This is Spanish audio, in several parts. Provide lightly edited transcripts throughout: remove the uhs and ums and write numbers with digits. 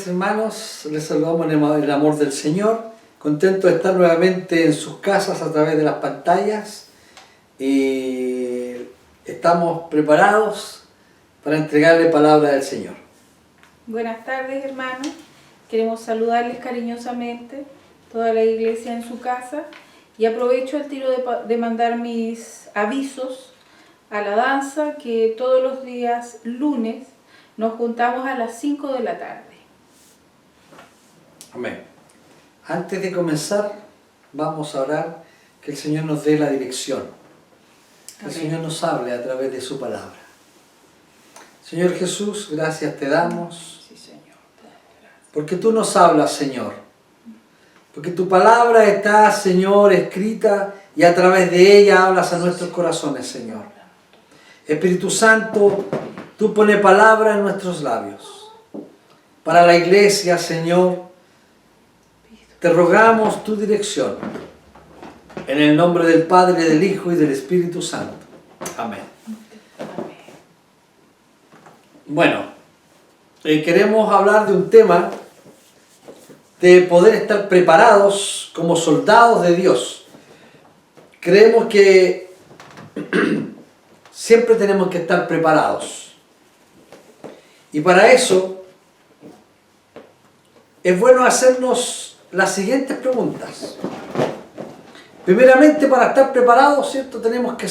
tardes, hermanos. Les saludamos en el amor del Señor. Contento de estar nuevamente en sus casas a través de las pantallas. Y estamos preparados para entregarle palabra del Señor. Buenas tardes, hermanos. Queremos saludarles cariñosamente, toda la iglesia en su casa. Y aprovecho el tiro de mandar mis avisos a la danza, que todos los días lunes nos juntamos a las 5 de la tarde. Amén. Antes de comenzar, vamos a orar que el Señor nos dé la dirección. Que el Señor nos hable a través de su palabra. Señor Jesús, gracias te damos. Sí, Señor. Porque tú nos hablas, Señor. Porque tu palabra está, Señor, escrita y a través de ella hablas a nuestros corazones, Señor. Espíritu Santo, tú pones palabra en nuestros labios. Para la iglesia, Señor, te rogamos tu dirección. En el nombre del Padre, del Hijo y del Espíritu Santo. Amén. Bueno, queremos hablar de un tema de poder estar preparados como soldados de Dios. Creemos que siempre tenemos que estar preparados. Y para eso es bueno hacernos las siguientes preguntas. Primeramente, para estar preparados, ¿cierto? Tenemos que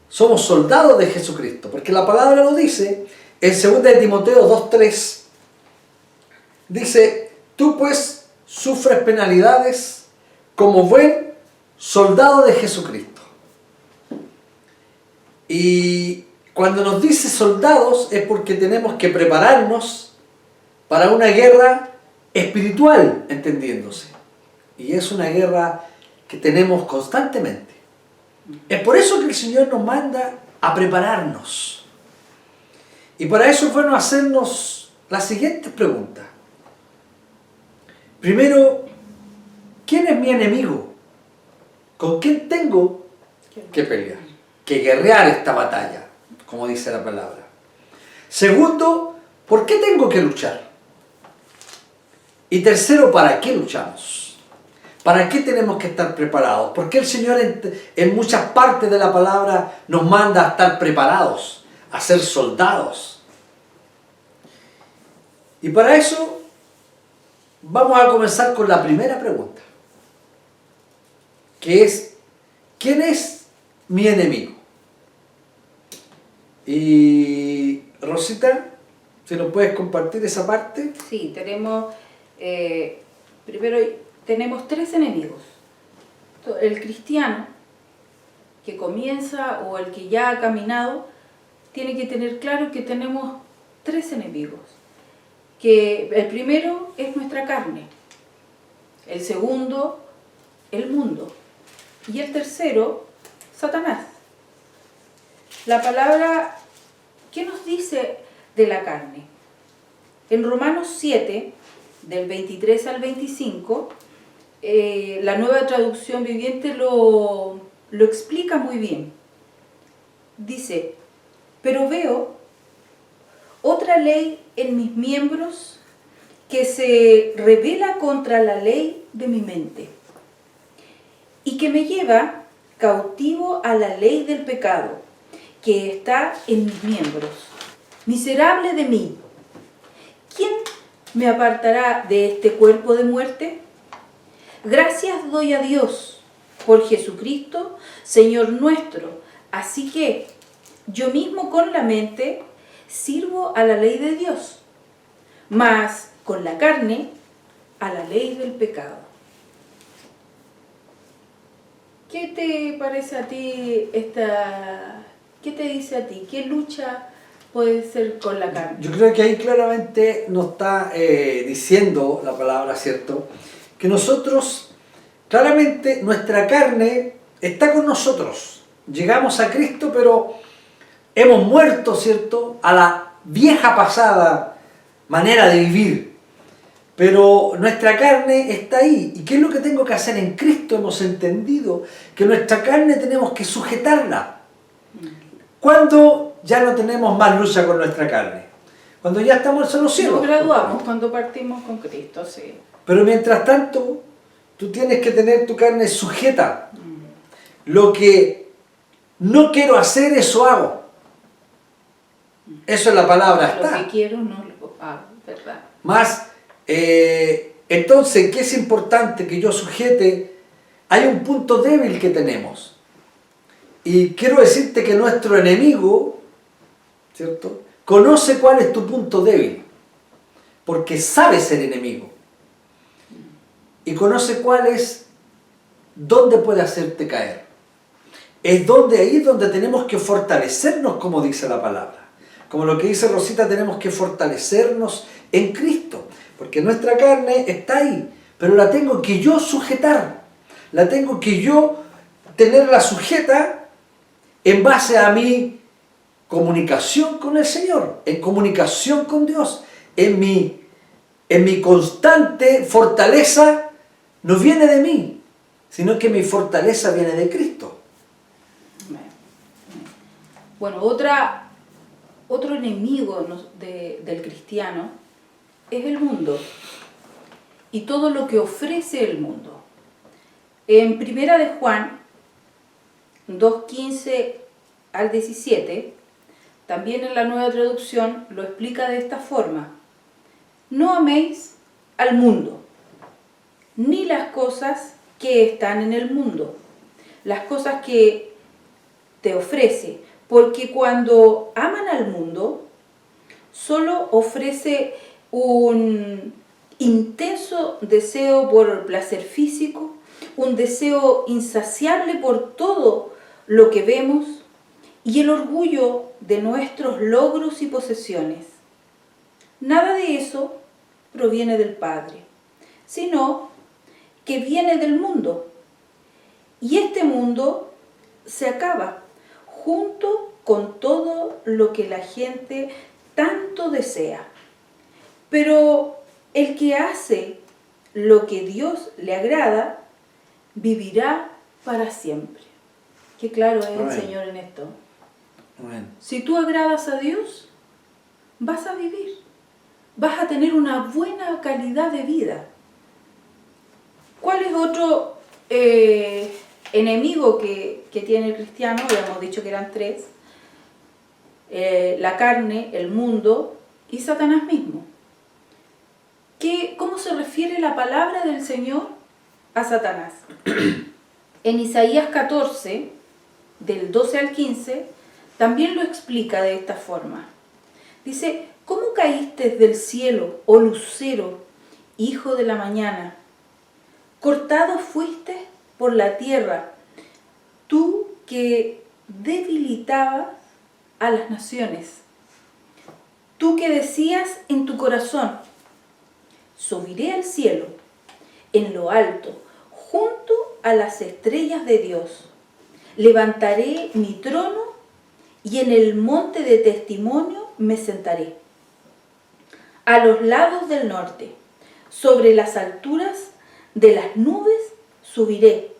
somos soldados de Jesucristo, porque la palabra lo dice en 2 de Timoteo 2:3. Dice: tú pues sufres penalidades como buen soldado de Jesucristo. Y cuando nos dice soldados es porque tenemos que prepararnos para una guerra espiritual, entendiéndose. Y es una guerra que tenemos constantemente. Es por eso que el Señor nos manda a prepararnos. Y para eso es bueno hacernos las siguientes preguntas. Primero, ¿quién es mi enemigo? ¿Con quién tengo que pelear? Que guerrear esta batalla, como dice la palabra. Segundo, ¿por qué tengo que luchar? Y tercero, ¿para qué luchamos? ¿Para qué tenemos que estar preparados? Porque el Señor en muchas partes de la palabra nos manda a estar preparados, a ser soldados. Y para eso vamos a comenzar con la primera pregunta, que es: ¿quién es mi enemigo? Y Rosita, ¿si nos puedes compartir esa parte? Sí, primero tenemos tres enemigos. El cristiano que comienza o el que ya ha caminado tiene que tener claro que tenemos tres enemigos. Que el primero es nuestra carne, el segundo, el mundo, y el tercero, Satanás. La palabra, ¿qué nos dice de la carne? En Romanos 7, del 23 al 25, la Nueva Traducción Viviente lo explica muy bien. Dice: pero veo otra ley en mis miembros que se rebela contra la ley de mi mente y que me lleva cautivo a la ley del pecado que está en mis miembros. Miserable de mí, ¿quién me apartará de este cuerpo de muerte? Gracias doy a Dios por Jesucristo, Señor nuestro. Así que yo mismo con la mente sirvo a la ley de Dios, mas con la carne a la ley del pecado. ¿Qué te parece a ti qué te dice a ti? ¿Qué lucha puede ser con la carne? Yo creo que ahí claramente nos está diciendo la palabra, ¿cierto? Que nosotros, claramente nuestra carne está con nosotros. Llegamos a Cristo, pero hemos muerto, ¿cierto?, a la vieja pasada manera de vivir. Pero nuestra carne está ahí. ¿Y qué es lo que tengo que hacer? En Cristo hemos entendido que nuestra carne tenemos que sujetarla. ¿Cuándo ya no tenemos más lucha con nuestra carne? Cuando ya estamos en los cielos. Nos graduamos cuando partimos con Cristo, sí. Pero mientras tanto, tú tienes que tener tu carne sujeta. Lo que no quiero hacer, eso hago. Eso es la palabra. Lo que quiero no lo hago, ¿verdad? Más, entonces, ¿qué es importante que yo sujete? Hay un punto débil que tenemos. Y quiero decirte que nuestro enemigo, ¿cierto?, conoce cuál es tu punto débil. Porque sabe ser enemigo. Y conoce cuál es, dónde puede hacerte caer. Es ahí donde tenemos que fortalecernos, como dice la palabra. Como lo que dice Rosita, tenemos que fortalecernos en Cristo. Porque nuestra carne está ahí, pero la tengo que yo sujetar. La tengo que yo tenerla sujeta en base a mi comunicación con el Señor, en comunicación con Dios, en mi constante fortaleza. No viene de mí, sino que mi fortaleza viene de Cristo. Bueno, otro enemigo del cristiano es el mundo y todo lo que ofrece el mundo. En Primera de Juan 2:15 al 17, también en la Nueva Traducción lo explica de esta forma: no améis al mundo, ni las cosas que están en el mundo, las cosas que te ofrece, porque cuando aman al mundo, solo ofrece un intenso deseo por placer físico, un deseo insaciable por todo lo que vemos y el orgullo de nuestros logros y posesiones. Nada de eso proviene del Padre, sino que viene del mundo. Y este mundo se acaba junto con todo lo que la gente tanto desea. Pero el que hace lo que Dios le agrada, vivirá para siempre. Qué claro es el Señor en esto. Amén. Si tú agradas a Dios, vas a vivir. Vas a tener una buena calidad de vida. ¿Cuál es otro enemigo que tiene el cristiano? Ya hemos dicho que eran tres. La carne, el mundo y Satanás mismo. ¿Cómo se refiere la palabra del Señor a Satanás? En Isaías 14, del 12 al 15, también lo explica de esta forma. Dice: ¿cómo caíste del cielo, oh lucero, hijo de la mañana? Cortado fuiste por la tierra, tú que debilitabas a las naciones. Tú que decías en tu corazón: subiré al cielo, en lo alto, junto a las estrellas de Dios. Levantaré mi trono y en el monte de testimonio me sentaré. A los lados del norte, sobre las alturas de las nubes subiré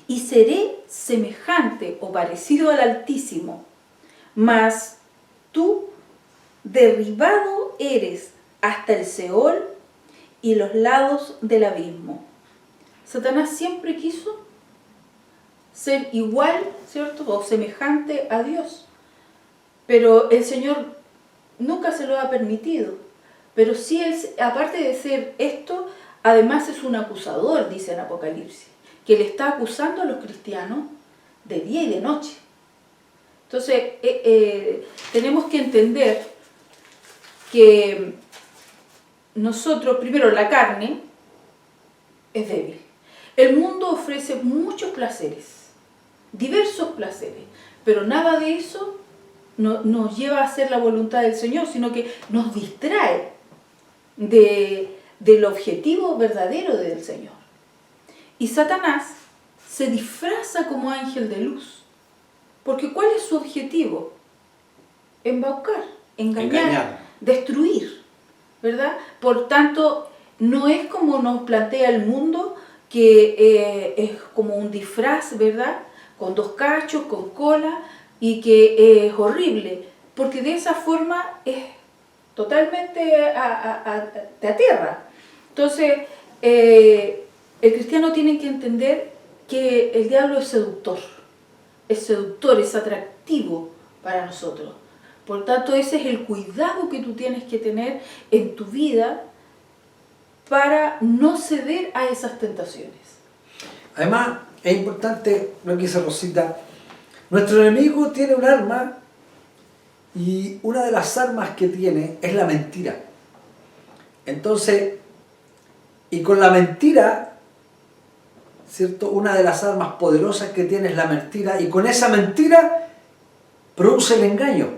y seré semejante o parecido al Altísimo. Mas tú derribado eres hasta el Seol y los lados del abismo. Satanás siempre quiso ser igual, ¿cierto?, o semejante a Dios. Pero el Señor nunca se lo ha permitido. Pero sí, él, aparte de ser esto, además es un acusador, dice en Apocalipsis, que le está acusando a los cristianos de día y de noche. Entonces, tenemos que entender que nosotros, primero, la carne es débil. El mundo ofrece muchos placeres, diversos placeres, pero nada de eso nos lleva a hacer la voluntad del Señor, sino que nos distrae del objetivo verdadero del Señor. Y Satanás se disfraza como ángel de luz, porque ¿cuál es su objetivo? Embaucar, engañar, destruir, ¿verdad? Por tanto, no es como nos plantea el mundo, que es como un disfraz, ¿verdad?, con dos cachos, con cola, y que es horrible, porque de esa forma es totalmente te aterra. Entonces, el cristiano tiene que entender que el diablo es seductor, es atractivo para nosotros. Por tanto, ese es el cuidado que tú tienes que tener en tu vida para no ceder a esas tentaciones. Además, es importante lo que dice Rosita. Nuestro enemigo tiene un arma, y una de las armas que tiene es la mentira. Entonces, y con la mentira, ¿cierto? Una de las armas poderosas que tiene es la mentira, y con esa mentira produce el engaño.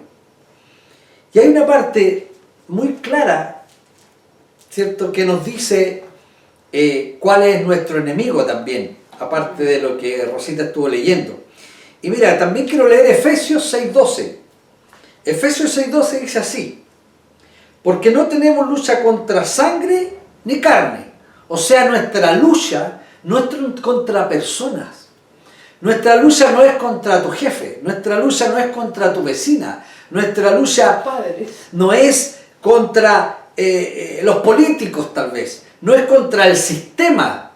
Y hay una parte muy clara, ¿cierto?, que nos dice cuál es nuestro enemigo también, aparte de lo que Rosita estuvo leyendo. Y mira, también quiero leer Efesios 6:12. Efesios 6:12 dice así: porque no tenemos lucha contra sangre ni carne. O sea, nuestra lucha no es contra personas. Nuestra lucha no es contra tu jefe. Nuestra lucha no es contra tu vecina. Nuestra lucha no es contra los políticos, tal vez. No es contra el sistema.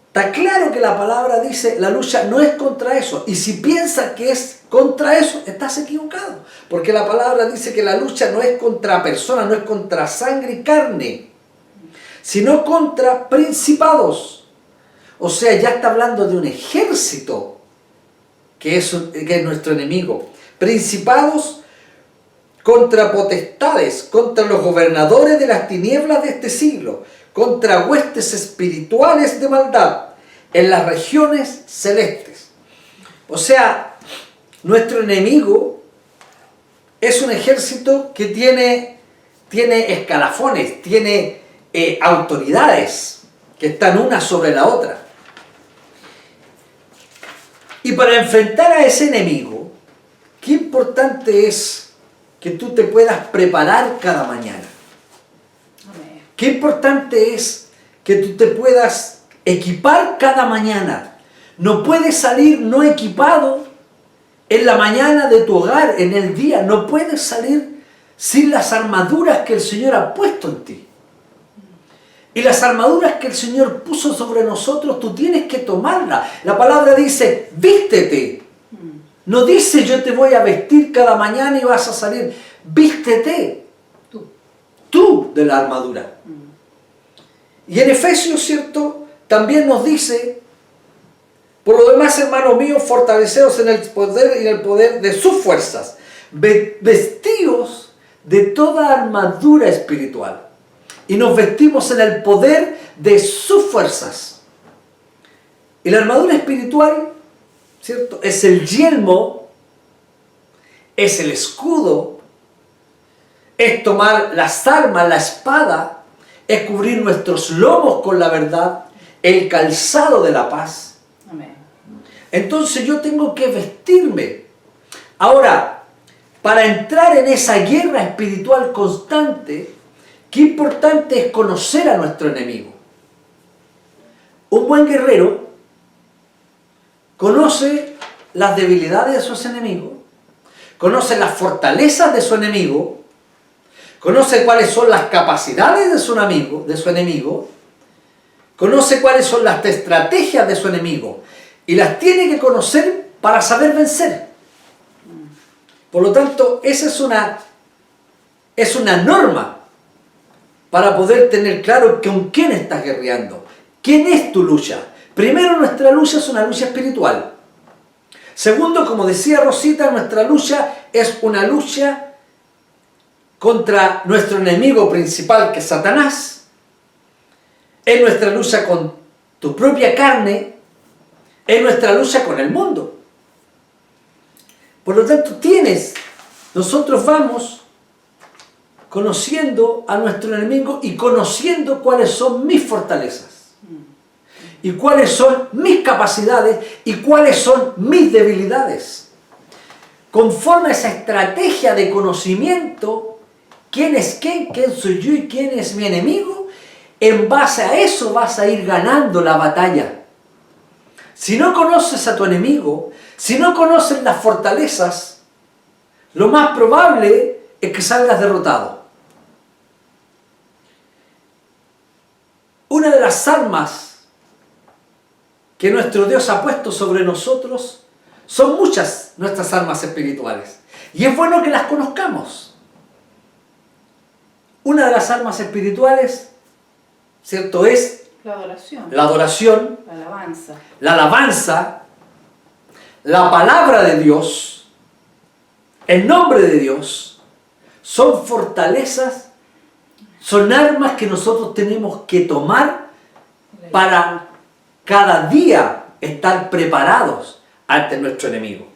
Está claro que la palabra dice, la lucha no es contra eso. Y si piensas que es contra eso, estás equivocado. Porque la palabra dice que la lucha no es contra personas, no es contra sangre y carne, sino contra principados. O sea, ya está hablando de un ejército que es nuestro enemigo. Principados, contra potestades, contra los gobernadores de las tinieblas de este siglo, contra huestes espirituales de maldad en las regiones celestes. O sea, nuestro enemigo es un ejército que tiene escalafones, tiene autoridades que están una sobre la otra. Y para enfrentar a ese enemigo, qué importante es que tú te puedas preparar cada mañana. Qué importante es que tú te puedas equipar cada mañana. No puedes salir no equipado en la mañana de tu hogar, en el día. No puedes salir sin las armaduras que el Señor ha puesto en ti. Y las armaduras que el Señor puso sobre nosotros, tú tienes que tomarlas. La palabra dice, vístete. No dice, yo te voy a vestir cada mañana y vas a salir. Vístete. Tú de la armadura. Y en Efesios, ¿cierto?, también nos dice, por lo demás, hermanos míos, fortaleceos en el poder y en el poder de sus fuerzas. Vestíos de toda armadura espiritual. Y nos vestimos en el poder de sus fuerzas. Y la armadura espiritual, ¿cierto?, es el yelmo, es el escudo, es tomar las armas, la espada, es cubrir nuestros lomos con la verdad, el calzado de la paz. Amén. Entonces yo tengo que vestirme. Ahora, para entrar en esa guerra espiritual constante, qué importante es conocer a nuestro enemigo. Un buen guerrero conoce las debilidades de sus enemigos, conoce las fortalezas de su enemigo, conoce cuáles son las capacidades de su enemigo, conoce cuáles son las estrategias de su enemigo y las tiene que conocer para saber vencer. Por lo tanto, esa es una norma para poder tener claro con quién estás guerreando, quién es tu lucha. Primero, nuestra lucha es una lucha espiritual. Segundo, como decía Rosita, nuestra lucha es una lucha contra nuestro enemigo principal, que es Satanás. Es nuestra lucha con tu propia carne, es nuestra lucha con el mundo. Por lo tanto, nosotros vamos conociendo a nuestro enemigo y conociendo cuáles son mis fortalezas. Y cuáles son mis capacidades y cuáles son mis debilidades. Conforme a esa estrategia de conocimiento, quién es quién soy yo y quién es mi enemigo, en base a eso vas a ir ganando la batalla. Si no conoces a tu enemigo, si no conoces las fortalezas, lo más probable es que salgas derrotado. Una de las armas que nuestro Dios ha puesto sobre nosotros son muchas nuestras armas espirituales. Y es bueno que las conozcamos. Una de las armas espirituales, ¿cierto?, es La adoración. la adoración, La alabanza. la alabanza, la palabra de Dios, el nombre de Dios. Son fortalezas, son armas que nosotros tenemos que tomar para cada día estar preparados ante nuestro enemigo.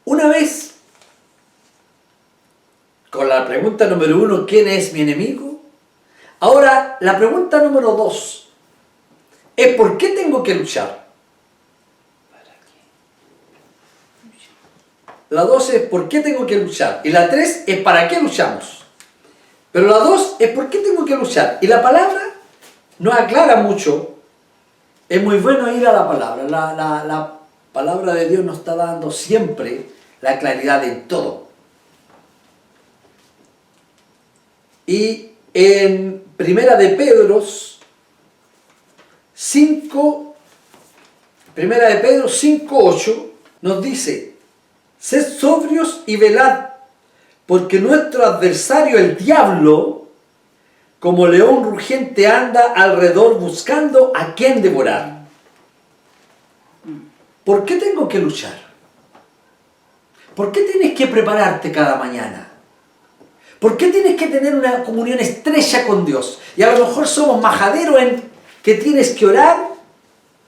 Una vez, con la pregunta número 1, ¿quién es mi enemigo? Ahora, la pregunta número 2 es ¿por qué tengo que luchar? La 2 es ¿por qué tengo que luchar? Y la 3 es ¿para qué luchamos? Pero la 2 es ¿por qué tengo que luchar? Y la palabra no aclara mucho. Es muy bueno ir a la palabra. La palabra de Dios nos está dando siempre la claridad en todo. Y en Primera de Pedro 5:8 nos dice: sed sobrios y velad, porque nuestro adversario el diablo, como león rugiente, anda alrededor buscando a quien devorar. ¿Por qué tengo que luchar? ¿Por qué tienes que prepararte cada mañana? ¿Por qué tienes que tener una comunión estrecha con Dios? Y a lo mejor somos majaderos en que tienes que orar,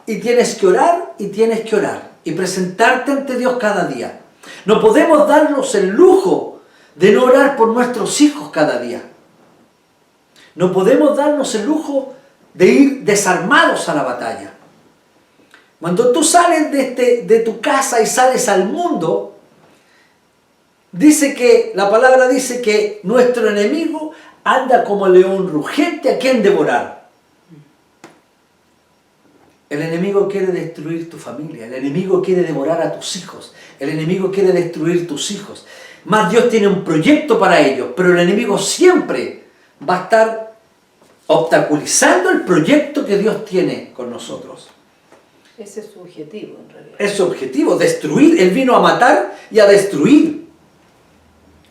y tienes que orar, y tienes que orar, y presentarte ante Dios cada día. No podemos darnos el lujo de no orar por nuestros hijos cada día. No podemos darnos el lujo de ir desarmados a la batalla. Cuando tú sales de tu casa y sales al mundo, la palabra dice que nuestro enemigo anda como león rugente a quien devorar. El enemigo quiere destruir tu familia, el enemigo quiere devorar a tus hijos, el enemigo quiere destruir tus hijos. Más Dios tiene un proyecto para ellos, pero el enemigo siempre va a estar obstaculizando el proyecto que Dios tiene con nosotros. Ese es su objetivo, en realidad. Es su objetivo, destruir. Él vino a matar y a destruir.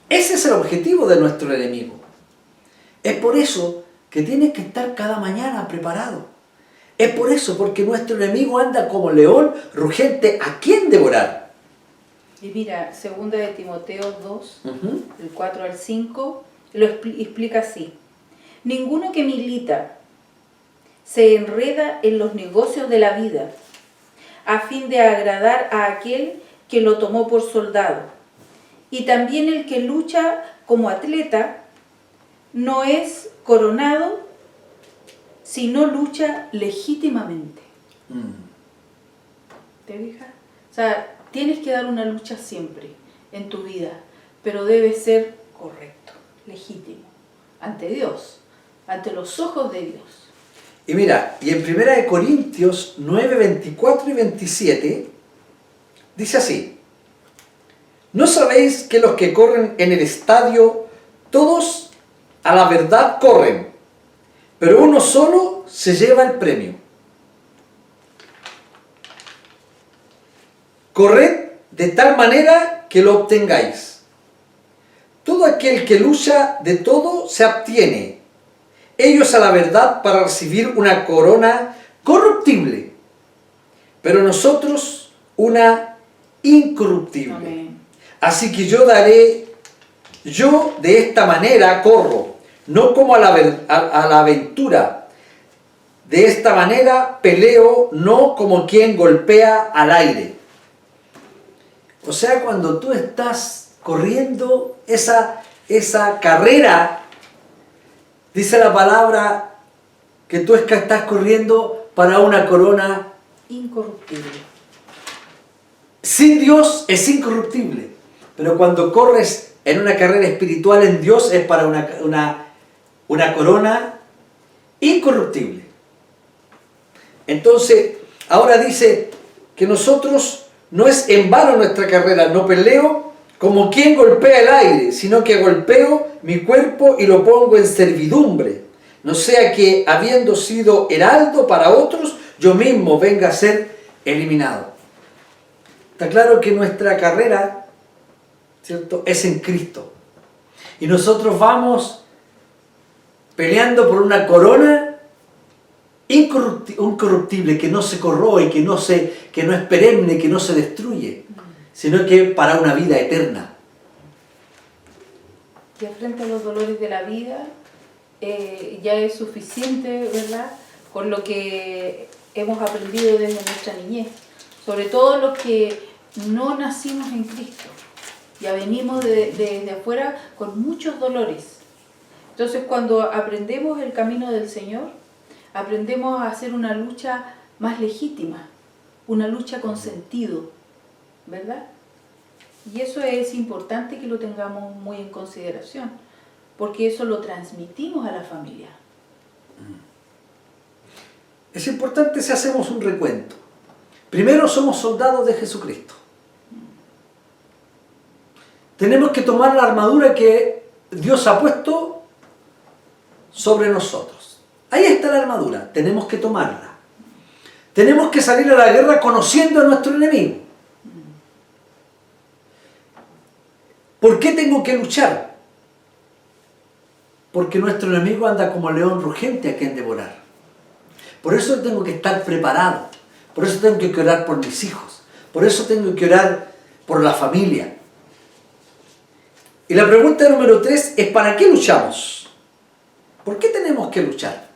Ese es el objetivo de nuestro enemigo. Es por eso que tienes que estar cada mañana preparado. Es por eso, porque nuestro enemigo anda como león rugiente a quien devorar. Y mira, 2 de Timoteo 2, del 4 al 5, lo explica así. Ninguno que milita se enreda en los negocios de la vida, a fin de agradar a aquel que lo tomó por soldado. Y también el que lucha como atleta no es coronado, sino lucha legítimamente. ¿Te fijas? O sea, tienes que dar una lucha siempre en tu vida, pero debe ser correcto, legítimo, ante Dios, ante los ojos de Dios. Y mira, y en 1 Corintios 9, 24 y 27, dice así: ¿no sabéis que los que corren en el estadio, todos a la verdad corren, pero uno solo se lleva el premio? Corred de tal manera que lo obtengáis. Todo aquel que lucha de todo se abstiene. Ellos a la verdad para recibir una corona corruptible, pero nosotros una incorruptible. Amén. Así que yo de esta manera corro, no como a la aventura. De esta manera peleo, no como quien golpea al aire. O sea, cuando tú estás corriendo esa carrera, dice la palabra que tú estás corriendo para una corona Incorruptible. sin Dios es incorruptible. Pero cuando corres en una carrera espiritual en Dios es para una corona incorruptible. Entonces, ahora dice que nosotros no es en vano nuestra carrera, no peleo como quien golpea el aire, sino que golpeo mi cuerpo y lo pongo en servidumbre, no sea que, habiendo sido heraldo para otros, yo mismo venga a ser eliminado. Está claro que nuestra carrera, ¿cierto?, es en Cristo. Y nosotros vamos peleando por una corona incorruptible, que no se corroe, que no es perenne, que no se destruye, sino que para una vida eterna. Que frente a los dolores de la vida ya es suficiente, ¿verdad?, con lo que hemos aprendido desde nuestra niñez. Sobre todo los que no nacimos en Cristo. Ya venimos desde afuera con muchos dolores. Entonces, cuando aprendemos el camino del Señor, aprendemos a hacer una lucha más legítima, una lucha con sentido, ¿verdad? Y eso es importante que lo tengamos muy en consideración, porque eso lo transmitimos a la familia. Es importante si hacemos un recuento. Primero, somos soldados de Jesucristo. Tenemos que tomar la armadura que Dios ha puesto sobre nosotros. Ahí está la armadura, tenemos que tomarla. Tenemos que salir a la guerra conociendo a nuestro enemigo. ¿Por qué tengo que luchar? Porque nuestro enemigo anda como león rugiente a quien devorar. Por eso tengo que estar preparado. Por eso tengo que orar por mis hijos. Por eso tengo que orar por la familia. Y la pregunta número 3 es: ¿para qué luchamos? ¿Por qué tenemos que luchar?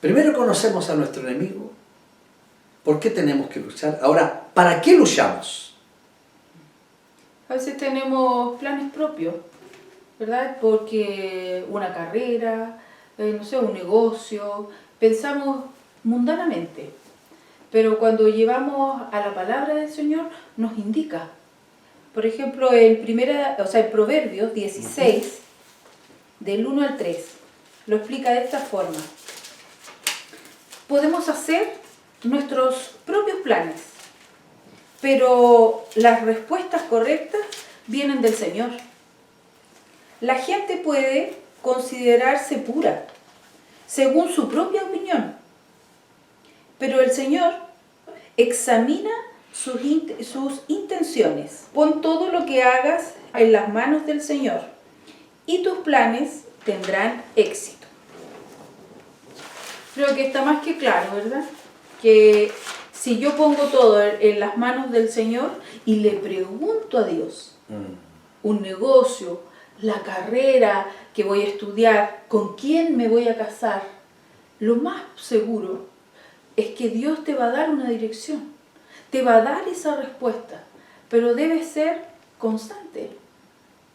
Primero conocemos a nuestro enemigo. ¿Por qué tenemos que luchar? Ahora, ¿para qué luchamos? A veces tenemos planes propios, ¿verdad? Porque una carrera, no sé, un negocio, pensamos mundanamente. Pero cuando llevamos a la palabra del Señor, nos indica. Por ejemplo, en Proverbios 16, del 1 al 3, lo explica de esta forma. Podemos hacer nuestros propios planes, pero las respuestas correctas vienen del Señor. La gente puede considerarse pura, según su propia opinión, pero el Señor examina sus intenciones. Pon todo lo que hagas en las manos del Señor y tus planes tendrán éxito. Creo que está más que claro, ¿verdad? Que si yo pongo todo en las manos del Señor y le pregunto a Dios, un negocio, la carrera que voy a estudiar, con quién me voy a casar, lo más seguro es que Dios te va a dar una dirección, te va a dar esa respuesta, pero debes ser constante,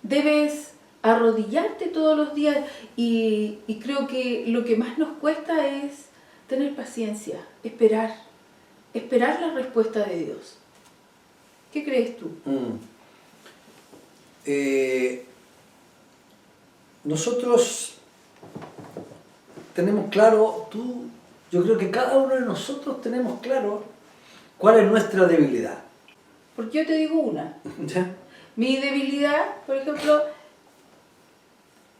debes arrodillarte todos los días y creo que lo que más nos cuesta es tener paciencia, esperar la respuesta de Dios. ¿Qué crees tú? Nosotros tenemos claro, yo creo que cada uno de nosotros tenemos claro cuál es nuestra debilidad. Porque yo te digo una. ¿Ya? Mi debilidad, por ejemplo,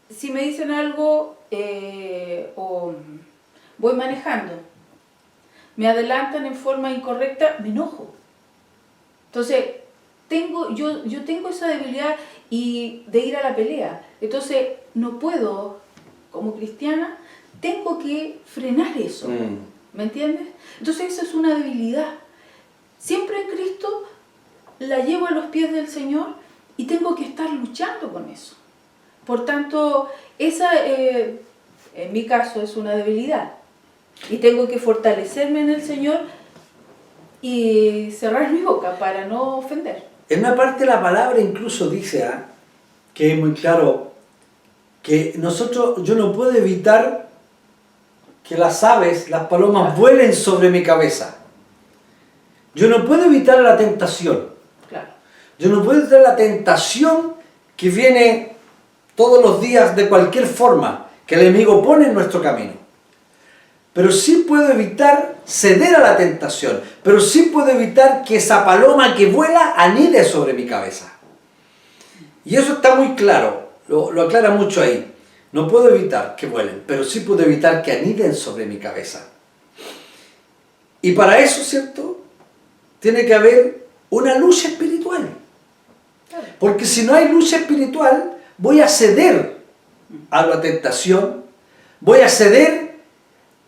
si me dicen algo o voy manejando, me adelantan en forma incorrecta, me enojo. Entonces, yo tengo esa debilidad y de ir a la pelea. Entonces, no puedo, como cristiana, tengo que frenar eso. ¿Me entiendes? Entonces, esa es una debilidad. Siempre en Cristo la llevo a los pies del Señor y tengo que estar luchando con eso. Por tanto, esa, en mi caso, es una debilidad. Y tengo que fortalecerme en el Señor y cerrar mi boca para no ofender. En una parte de la palabra incluso dice, que es muy claro, que yo no puedo evitar que las aves, las palomas, vuelen sobre mi cabeza. Yo no puedo evitar la tentación. Claro. Yo no puedo evitar la tentación que viene todos los días de cualquier forma que el enemigo pone en nuestro camino. Pero sí puedo evitar ceder a la tentación. Pero sí puedo evitar que esa paloma que vuela anide sobre mi cabeza. Y eso está muy claro, lo aclara mucho ahí. No puedo evitar que vuelen, pero sí puedo evitar que aniden sobre mi cabeza. Y para eso, ¿cierto? Tiene que haber una lucha espiritual. Porque si no hay lucha espiritual, voy a ceder a la tentación, voy a ceder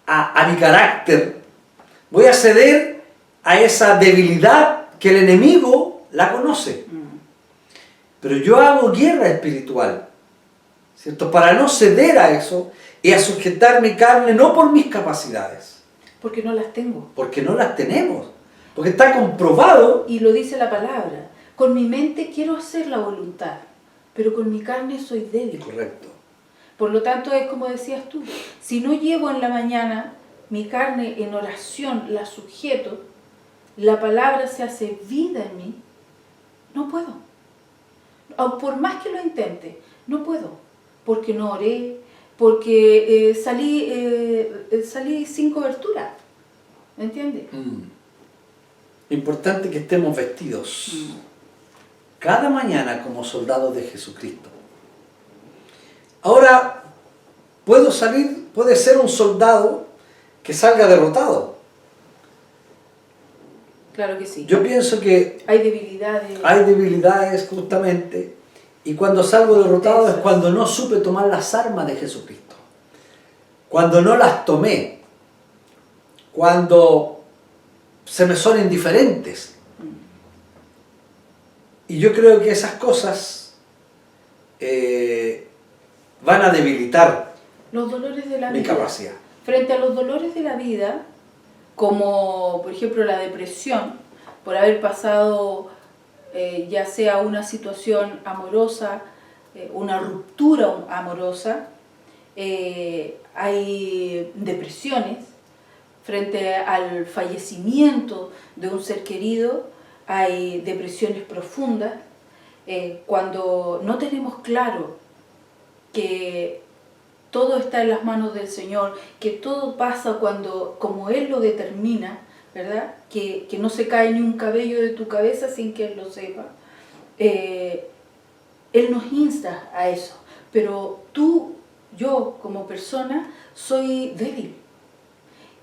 a mi carácter, voy a ceder a esa debilidad que el enemigo la conoce. Pero yo hago guerra espiritual, ¿cierto? Para no ceder a eso y a sujetar mi carne no por mis capacidades. Porque no las tengo. Porque no las tenemos. Porque está comprobado. Y lo dice la palabra. Con mi mente quiero hacer la voluntad, pero con mi carne soy débil. Correcto. Por lo tanto, es como decías tú, si no llevo en la mañana mi carne en oración, la sujeto, la palabra se hace vida en mí, no puedo. Por más que lo intente, no puedo. Porque no oré, porque salí sin cobertura. ¿Me entiendes? Importante que estemos vestidos cada mañana como soldados de Jesucristo. Ahora, puede ser un soldado que salga derrotado. Claro que sí. Yo pienso que hay debilidades. Hay debilidades justamente, y cuando salgo derrotado es cuando no supe tomar las armas de Jesucristo. Cuando no las tomé. Cuando se me son indiferentes. Y yo creo que esas cosas van a debilitar los dolores de la mi vida. capacidad. Frente a los dolores de la vida, como por ejemplo la depresión, por haber pasado ya sea una situación amorosa, una ruptura amorosa, hay depresiones. Frente al fallecimiento de un ser querido, hay depresiones profundas. Cuando no tenemos claro que todo está en las manos del Señor, que todo pasa como Él lo determina, ¿verdad? Que no se cae ni un cabello de tu cabeza sin que Él lo sepa. Él nos insta a eso. Pero yo como persona, soy débil.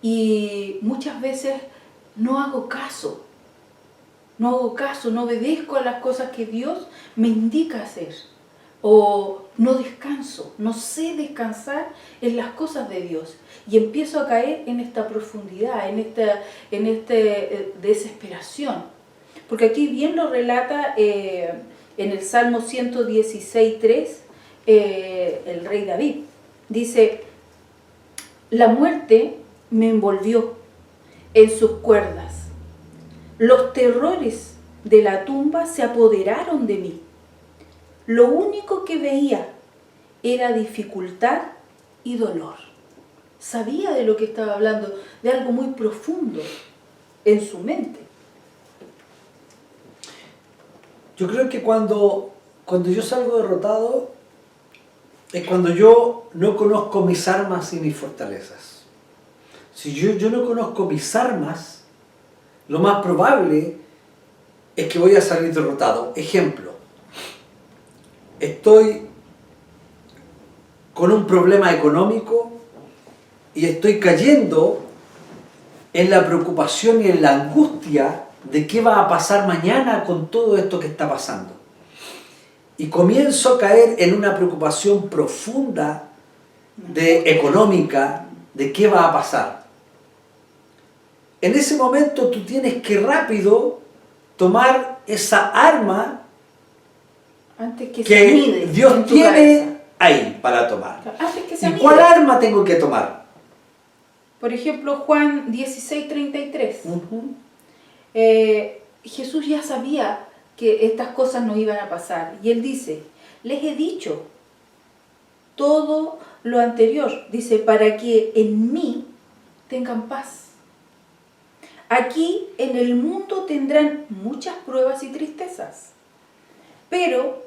Y muchas veces no hago caso, no obedezco a las cosas que Dios me indica hacer. O no descanso, no sé descansar en las cosas de Dios. Y empiezo a caer en esta profundidad, en esta desesperación. Porque aquí bien lo relata en el Salmo 116:3 el rey David. Dice, la muerte me envolvió en sus cuerdas. Los terrores de la tumba se apoderaron de mí. Lo único que veía era dificultad y dolor. Sabía de lo que estaba hablando, de algo muy profundo en su mente. Yo creo que cuando yo salgo derrotado es cuando yo no conozco mis armas y mis fortalezas. Si yo no conozco mis armas, lo más probable es que voy a salir derrotado. Ejemplo, estoy con un problema económico y estoy cayendo en la preocupación y en la angustia de qué va a pasar mañana con todo esto que está pasando. Y comienzo a caer en una preocupación profunda económica de qué va a pasar. En ese momento tú tienes que rápido tomar esa arma antes que que Dios tiene ahí para tomar. ¿Y cuál arma tengo que tomar? Por ejemplo, Juan 16:33. Jesús ya sabía que estas cosas no iban a pasar. Y Él dice, les he dicho todo lo anterior. Dice, para que en mí tengan paz. Aquí en el mundo tendrán muchas pruebas y tristezas. Pero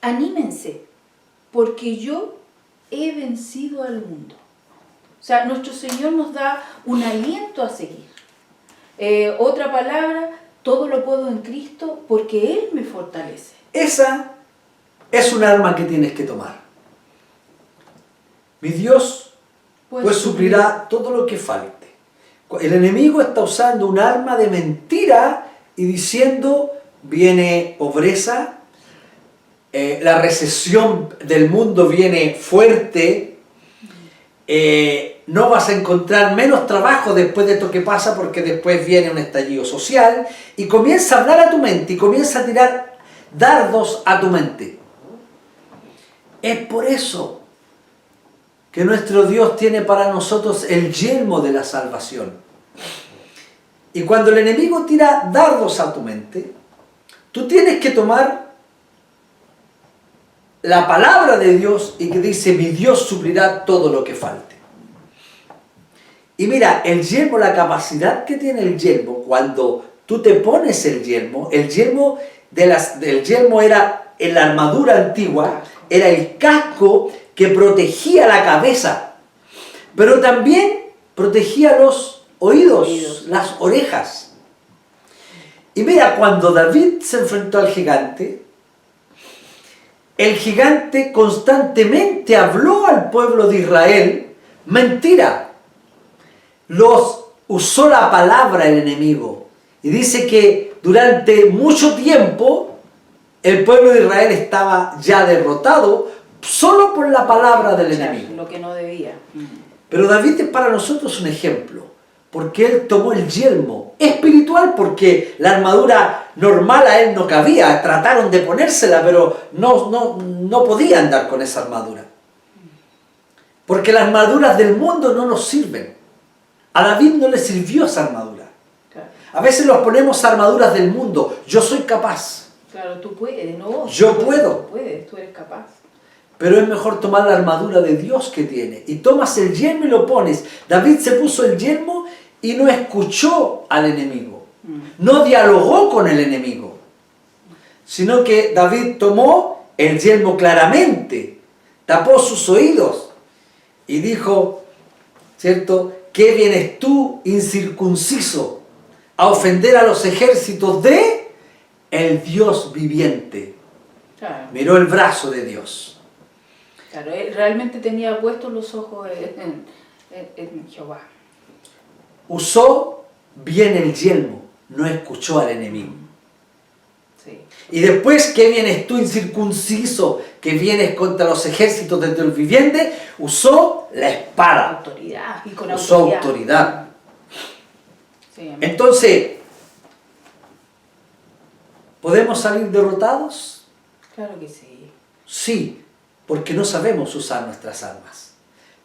anímense, porque yo he vencido al mundo. O sea, nuestro Señor nos da un aliento a seguir. Otra palabra Todo lo puedo en Cristo porque Él me fortalece. Esa es un arma que tienes que tomar. Mi Dios pues suplirá todo lo que falte. El enemigo está usando un arma de mentira y diciendo, viene pobreza, la recesión del mundo viene fuerte, no vas a encontrar menos trabajo después de esto que pasa porque después viene un estallido social, y comienza a hablar a tu mente y comienza a tirar dardos a tu mente. Es por eso que nuestro Dios tiene para nosotros el yelmo de la salvación. Y cuando el enemigo tira dardos a tu mente, tú tienes que tomar la palabra de Dios y que dice, mi Dios suplirá todo lo que falte. Y mira, el yelmo, la capacidad que tiene el yelmo, cuando tú te pones el yelmo del yelmo era en la armadura antigua, era el casco que protegía la cabeza, pero también protegía los oídos, las orejas. Y mira, cuando David se enfrentó al gigante, el gigante constantemente habló al pueblo de Israel mentira. Usó la palabra el enemigo. Y dice que durante mucho tiempo el pueblo de Israel estaba ya derrotado solo por la palabra del enemigo. Lo que no debía. Pero David es para nosotros un ejemplo, porque él tomó el yelmo espiritual, porque la armadura normal a él no cabía. Trataron de ponérsela, pero no podían andar con esa armadura. Porque las armaduras del mundo no nos sirven. A David no le sirvió esa armadura. Claro. A veces nos ponemos armaduras del mundo. Yo soy capaz. Claro, tú puedes, ¿no? Yo puedo. Tú puedes, tú eres capaz. Pero es mejor tomar la armadura de Dios que tiene. Y tomas el yelmo y lo pones. David se puso el yelmo y no escuchó al enemigo. No dialogó con el enemigo. Sino que David tomó el yelmo claramente. Tapó sus oídos. Y dijo, ¿cierto? ¿Qué vienes tú, incircunciso, a ofender a los ejércitos de el Dios viviente? Claro. Miró el brazo de Dios. Claro, él realmente tenía puestos los ojos en Jehová. Usó bien el yelmo, no escuchó al enemigo. Sí. Y después, ¿qué vienes tú, incircunciso, que vienes contra los ejércitos del Dios viviente? Usó la espada. Autoridad. Y con Usó autoridad. Sí, amén. Entonces, ¿podemos salir derrotados? Claro que sí. Sí, porque no sabemos usar nuestras armas.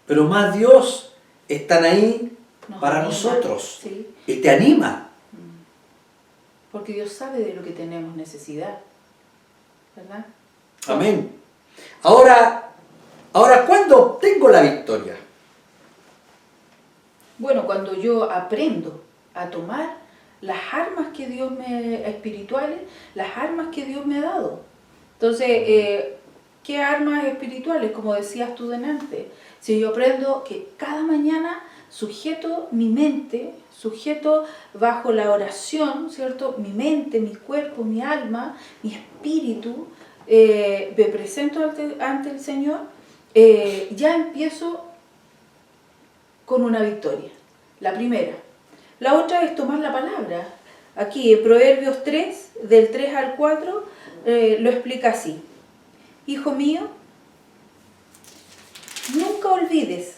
Pero más Dios están ahí para anima, nosotros. sí. Y te anima. Porque Dios sabe de lo que tenemos necesidad. ¿Verdad? Amén. Ahora, ¿cuándo obtengo la victoria? Bueno, cuando yo aprendo a tomar las armas que Dios espirituales, las armas que Dios me ha dado. Entonces, ¿qué armas espirituales? Como decías tú delante. Si yo aprendo que cada mañana sujeto mi mente, sujeto bajo la oración, ¿cierto? Mi mente, mi cuerpo, mi alma, mi espíritu, me presento ante el Señor, ya empiezo con una victoria. La primera. La otra es tomar la palabra. Aquí en Proverbios 3, del 3 al 4, lo explica así. Hijo mío, nunca olvides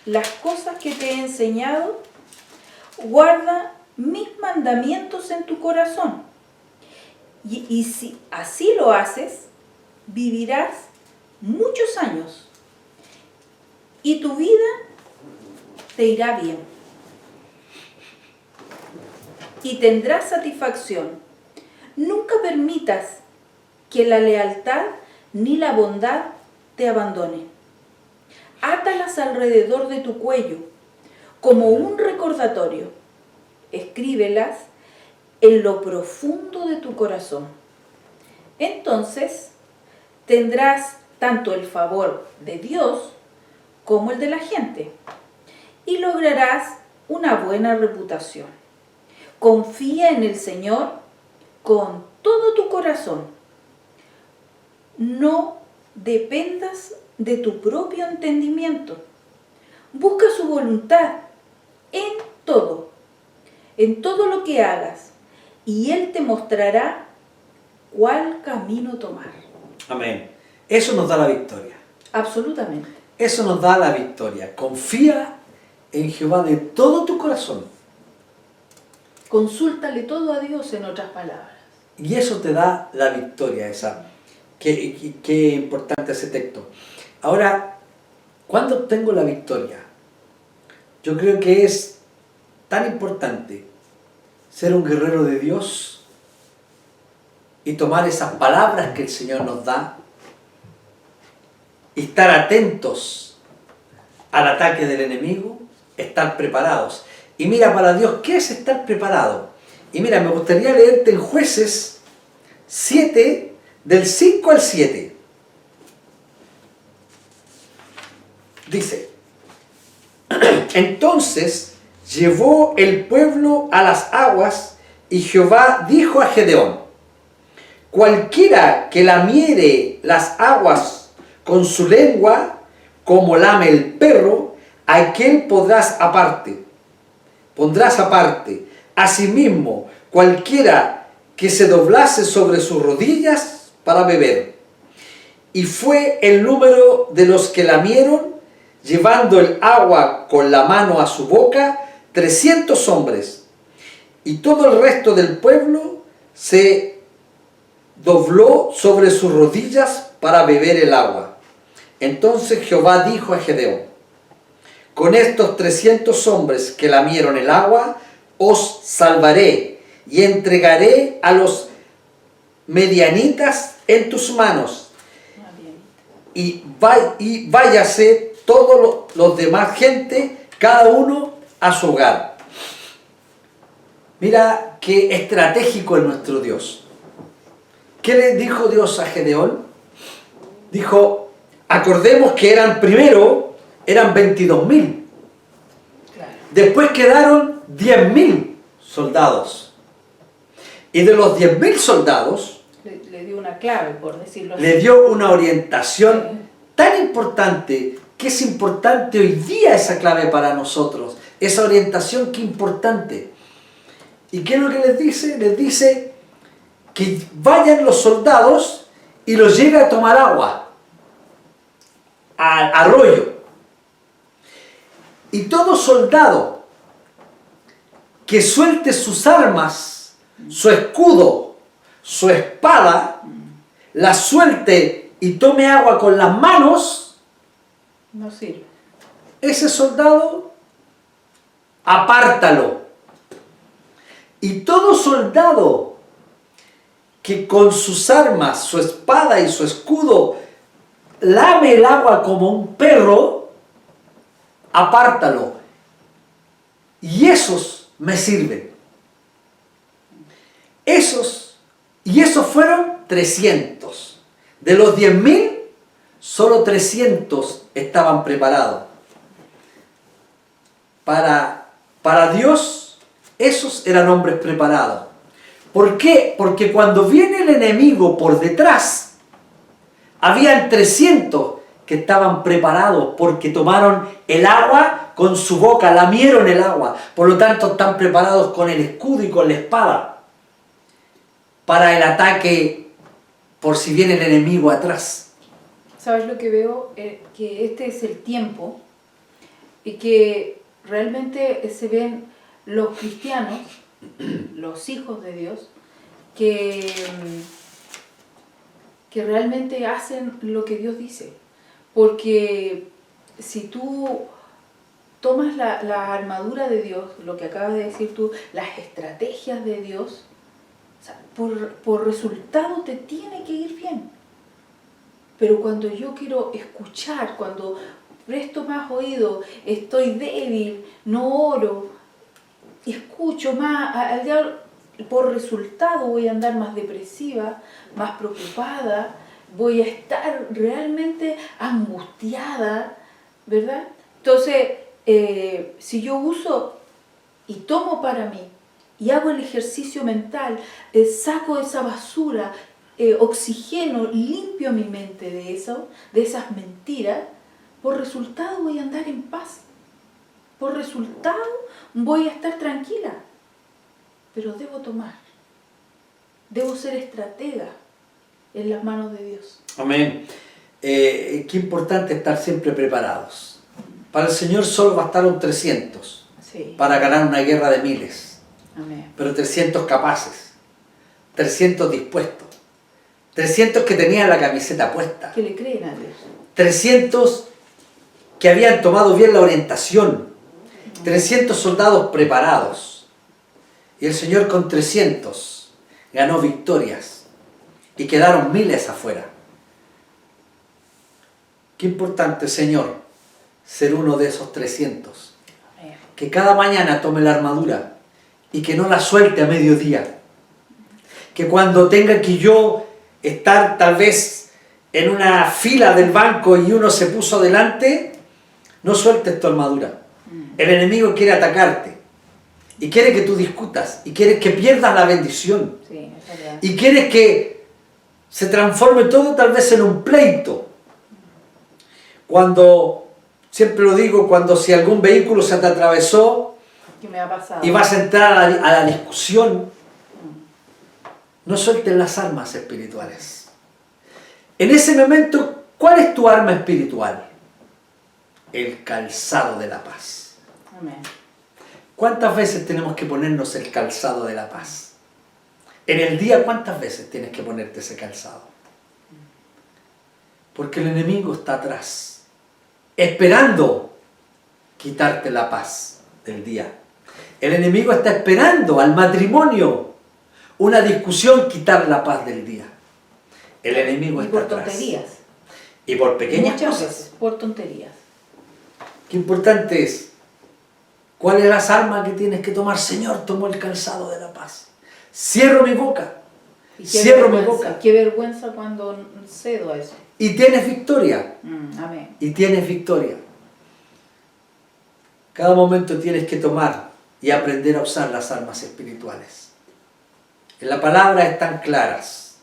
las cosas que te he enseñado, guarda mis mandamientos en tu corazón. Y si así lo haces, vivirás muchos años y tu vida te irá bien. Y tendrás satisfacción. Nunca permitas que la lealtad ni la bondad te abandone. Átalas alrededor de tu cuello como un recordatorio. Escríbelas en lo profundo de tu corazón. Entonces tendrás tanto el favor de Dios como el de la gente y lograrás una buena reputación. confía en el Señor con todo tu corazón. No dependas de tu propio entendimiento. Busca su voluntad en todo lo que hagas, y Él te mostrará cuál camino tomar. Amén. Eso nos da la victoria. Absolutamente. Eso nos da la victoria. Confía en Jehová de todo tu corazón. Consúltale todo a Dios, en otras palabras. Y eso te da la victoria esa. Qué importante ese texto. Ahora, ¿cuándo obtengo la victoria? Yo creo que es tan importante ser un guerrero de Dios y tomar esas palabras que el Señor nos da y estar atentos al ataque del enemigo, estar preparados. Y mira, para Dios, ¿qué es estar preparado? Y mira, me gustaría leerte en Jueces 7, del 5 al 7. Dice: Entonces llevó el pueblo a las aguas, y Jehová dijo a Gedeón: Cualquiera que lamiere las aguas con su lengua, como lame el perro, a aquel pondrás aparte. Asimismo, cualquiera que se doblase sobre sus rodillas para beber. Y fue el número de los que lamieron, llevando el agua con la mano a su boca, 300 hombres. Y todo el resto del pueblo se dobló sobre sus rodillas para beber el agua. Entonces Jehová dijo a Gedeón: Con estos 300 hombres que lamieron el agua, os salvaré, y entregaré a los medianitas en tus manos. Y váyase todos los demás gente, cada uno a su hogar. Mira qué estratégico es nuestro Dios. ¿Qué le dijo Dios a Gedeón? Dijo, acordemos que eran 22.000. Claro. Después quedaron 10.000 soldados. Y de los 10.000 soldados, Le dio una clave, por decirlo así. le dio una orientación tan importante, que es importante hoy día esa clave para nosotros. Esa orientación, qué importante. ¿Y qué es lo que les dice? Les dice que vayan los soldados y los lleven a tomar agua, al arroyo. Y todo soldado que suelte sus armas, su escudo, su espada, la suelte y tome agua con las manos, No sirve. ese soldado, apártalo. Y todo soldado que con sus armas, su espada y su escudo, lame el agua como un perro, apártalo. Y esos me sirven. Esos fueron 300. De los 10.000, solo 300 estaban preparados. Para Dios, esos eran hombres preparados. ¿Por qué? Porque cuando viene el enemigo por detrás, habían 300 que estaban preparados porque tomaron el agua con su boca, lamieron el agua. Por lo tanto, están preparados con el escudo y con la espada para el ataque por si viene el enemigo atrás. ¿Sabes lo que veo? Que este es el tiempo y que realmente se ven los cristianos, los hijos de Dios, que realmente hacen lo que Dios dice. Porque si tú tomas la armadura de Dios, lo que acabas de decir tú, las estrategias de Dios, o sea, por resultado te tiene que ir bien. Pero cuando yo quiero escuchar, cuando presto más oído, estoy débil, no oro, escucho más al diablo, por resultado voy a andar más depresiva, más preocupada, voy a estar realmente angustiada, ¿verdad? Entonces, si yo uso y tomo para mí y hago el ejercicio mental, saco esa basura, oxigeno, limpio mi mente de eso, de esas mentiras, por resultado voy a andar en paz. Por resultado voy a estar tranquila. Pero debo tomar. Debo ser estratega en las manos de Dios. Amén. Qué importante estar siempre preparados. Para el Señor solo bastaron 300 Sí. para ganar una guerra de miles. Amén. Pero 300 capaces, 300 dispuestos, 300 que tenían la camiseta puesta, Que le creen a Dios. 300 que habían tomado bien la orientación, 300 soldados preparados. Y el Señor con 300 ganó victorias y quedaron miles afuera. Qué importante, Señor, ser uno de esos 300. Amén. Que cada mañana tome la armadura y que no la suelte a mediodía. Que cuando tenga que yo estar tal vez en una fila del banco y uno se puso delante, no sueltes tu armadura. El enemigo quiere atacarte y quiere que tú discutas y quiere que pierdas la bendición Sí, es verdad. y quiere que se transforme todo tal vez en un pleito. Cuando, siempre lo digo, cuando si algún vehículo se te atravesó ¿Qué me ha pasado? y vas a entrar a la discusión, no sueltes las armas espirituales. En ese momento, ¿cuál es tu arma espiritual? El calzado de la paz. Amén. ¿Cuántas veces tenemos que ponernos el calzado de la paz? En el día, ¿cuántas veces tienes que ponerte ese calzado? Porque el enemigo está atrás, esperando quitarte la paz del día. El enemigo está esperando al matrimonio, una discusión, quitar la paz del día. El enemigo Y está por atrás. tonterías. Y por pequeñas Muchas cosas. veces, por tonterías. Qué importante es. ¿Cuál es las armas que tienes que tomar? Señor, tomo el calzado de la paz. Cierro mi boca. Y qué Cierro mi vergüenza, boca. Qué vergüenza cuando cedo a eso. Y tienes victoria. Amén. Y tienes victoria. Cada momento tienes que tomar y aprender a usar las armas espirituales. En la palabra están claras.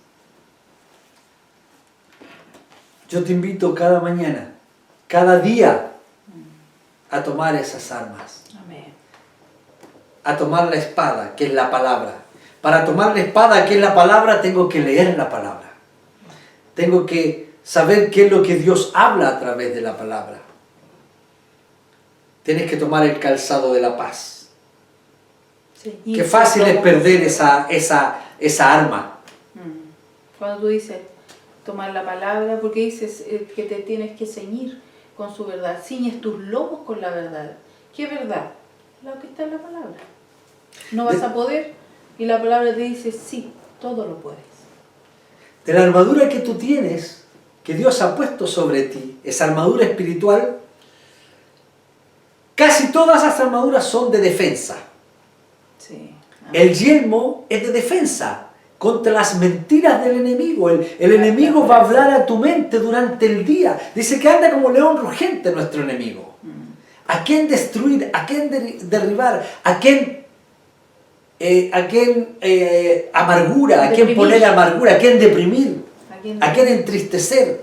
Yo te invito cada mañana, cada día, a tomar esas armas. Amén. A tomar la espada, que es la palabra. Para tomar la espada, que es la palabra, tengo que leer la palabra. Tengo que saber qué es lo que Dios habla a través de la palabra. Tienes que tomar el calzado de la paz. Sí. Qué fácil es perder esa arma. Cuando tú dices tomar la palabra, porque dices que te tienes que ceñir con su verdad. Ciñes tus lomos con la verdad. ¿Qué verdad? Lo que está en la palabra. No vas a poder y la palabra te dice sí, todo lo puedes. De la armadura que tú tienes, que Dios ha puesto sobre ti, esa armadura espiritual, casi todas las armaduras son de defensa. Sí. El yelmo es de defensa contra las mentiras del enemigo. El enemigo va a hablar a tu mente durante el día. Dice que anda como león rugiente nuestro enemigo. ¿A quién destruir? ¿A quién derribar? ¿A quién amargura? ¿A quién poner amargura? ¿A quién deprimir? ¿A quién entristecer?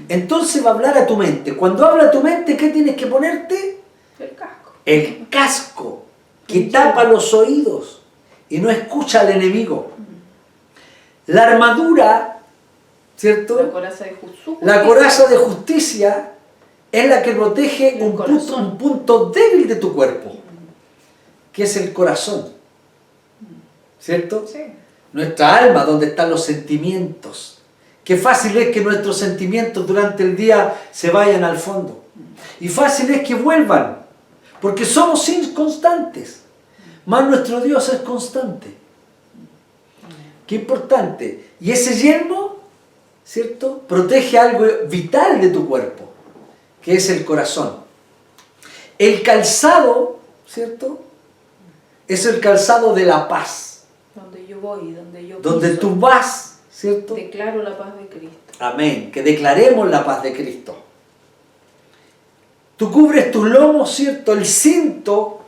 Entonces va a hablar a tu mente. Cuando habla a tu mente, ¿qué tienes que ponerte? El casco. El casco que tapa los oídos y no escucha al enemigo. La armadura, ¿cierto? La coraza de justicia. La coraza de justicia es la que protege El un punto débil de tu cuerpo, que es el corazón. ¿Cierto? Sí. Nuestra alma, donde están los sentimientos. Qué fácil es que nuestros sentimientos durante el día se vayan al fondo. Y fácil es que vuelvan, porque somos inconstantes. Mas nuestro Dios es constante. Qué importante. Y ese yelmo, ¿cierto?, protege algo vital de tu cuerpo, que es el corazón. El calzado, ¿cierto?, es el calzado de la paz. Donde yo voy, donde yo Donde piso, tú vas, ¿cierto? declaro la paz de Cristo. Amén. Que declaremos la paz de Cristo. Tú cubres tus lomos, ¿cierto? El cinto.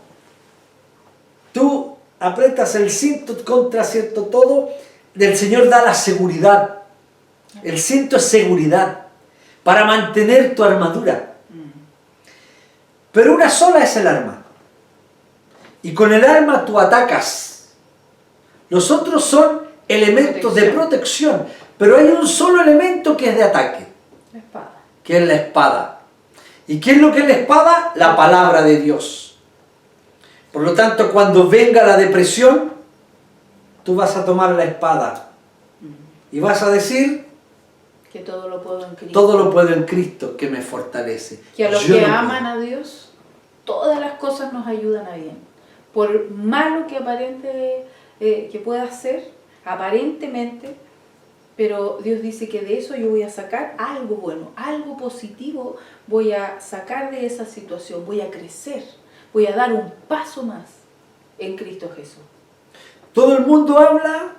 Tú apretas el cinto contra cierto todo, el Señor da la seguridad. El cinto es seguridad para mantener tu armadura. Pero una sola es el arma. Y con el arma tú atacas. Los otros son elementos de protección. Pero hay un solo elemento que es de ataque. La espada. Que es la espada. ¿Y qué es lo que es la espada? La palabra de Dios. Por lo tanto, cuando venga la depresión, tú vas a tomar la espada. Y vas a decir... Que todo lo puedo en Cristo. Todo lo puedo en Cristo que me fortalece. Que a los Yo que no aman puedo. a Dios, todas las cosas nos ayudan a bien. Por malo que aparente que pueda ser, aparentemente, pero Dios dice que de eso yo voy a sacar algo bueno, algo positivo, voy a sacar de esa situación, voy a crecer, voy a dar un paso más en Cristo Jesús. Todo el mundo habla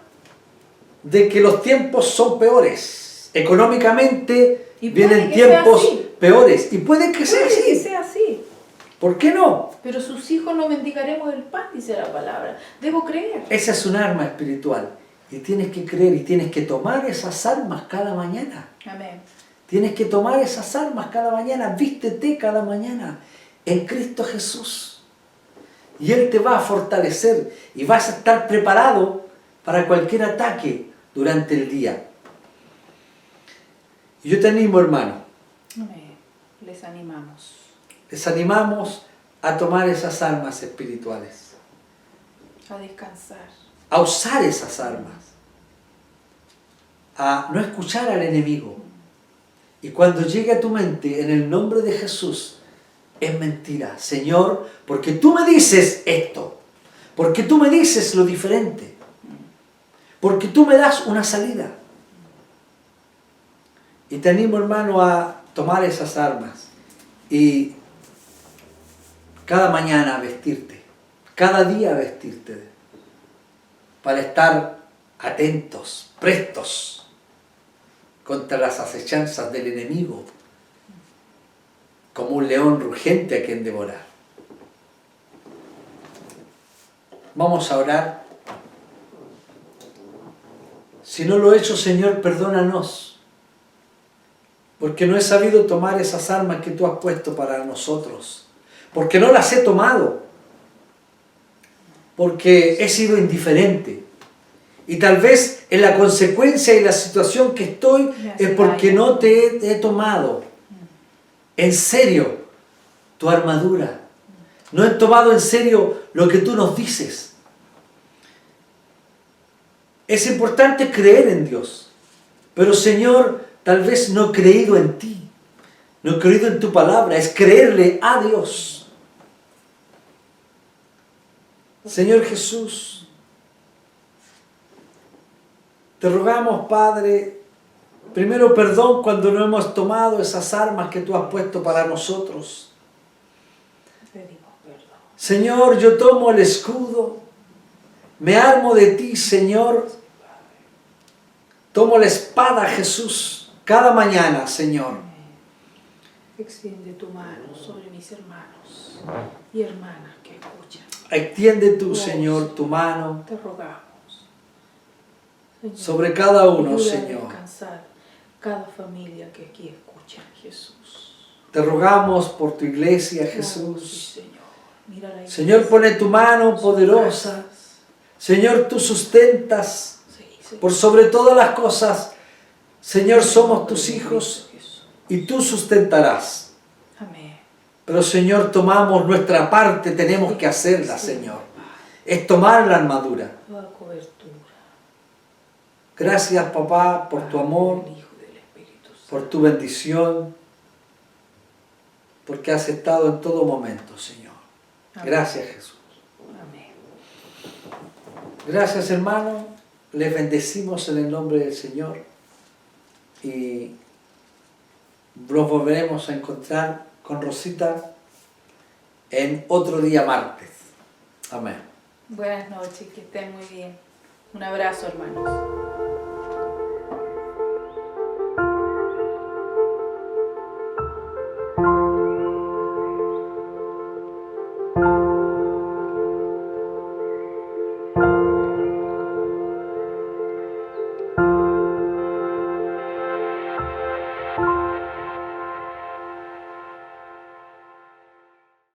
de que los tiempos son peores. Económicamente Y puede vienen que sea tiempos así. peores. Y puede que sea Puede que así. sea así, ¿Por qué no? pero sus hijos no mendigaremos el pan, dice la palabra. Debo creer. Esa es un arma espiritual. Y tienes que creer y tienes que tomar esas armas cada mañana. Amén. Tienes que tomar esas armas cada mañana. Vístete cada mañana en Cristo Jesús. Y Él te va a fortalecer. Y vas a estar preparado para cualquier ataque durante el día. Y yo te animo, hermano. Amén. Les animamos. Les animamos a tomar esas armas espirituales. A descansar. A usar esas armas. A no escuchar al enemigo. Y cuando llegue a tu mente, en el nombre de Jesús, es mentira. Señor, porque tú me dices esto. Porque tú me dices lo diferente. Porque tú me das una salida. Y te animo, hermano, a tomar esas armas. Y cada mañana a vestirte. Cada día a vestirte. Para estar atentos, prestos contra las acechanzas del enemigo, como un león rugente a quien devorar. Vamos a orar. Si no lo he hecho, Señor, perdónanos, porque no he sabido tomar esas armas que tú has puesto para nosotros, porque no las he tomado, porque he sido indiferente. Y tal vez en la consecuencia y la situación que estoy es porque no te he tomado en serio tu armadura. No he tomado en serio lo que tú nos dices. Es importante creer en Dios. Pero Señor, tal vez no he creído en ti. No he creído en tu palabra. Es creerle a Dios. Señor Jesús, te rogamos, Padre, primero perdón cuando no hemos tomado esas armas que tú has puesto para nosotros. Pedimos perdón. Señor, yo tomo el escudo, me armo de ti, Señor. Tomo la espada, Jesús, cada mañana, Señor. Extiende tu mano sobre mis hermanos y hermanas que escuchan. Extiende tú, Señor, tu mano Te rogamos, Señor, sobre cada uno, ayuda a Señor. descansar cada familia que aquí escucha, Jesús. Te rogamos por tu iglesia, Oh, sí, Jesús. Señor. Mira la iglesia. Señor, pone tu mano poderosa. Señor, tú sustentas Sí, Señor. por sobre todas las cosas. Señor, somos tus hijos y tú sustentarás. Amén. Pero, Señor, tomamos nuestra parte, tenemos que hacerla, Señor. Es tomar la armadura. Toda cobertura. Gracias, papá, por tu amor, Del Hijo y del Espíritu Santo. por tu bendición, porque has estado en todo momento, Señor. Amén. Gracias, Jesús. Amén. Gracias, hermano. Les bendecimos en el nombre del Señor. Y nos volveremos a encontrar con Rosita en otro día martes. Amén. Buenas noches, que estén muy bien. Un abrazo, hermanos.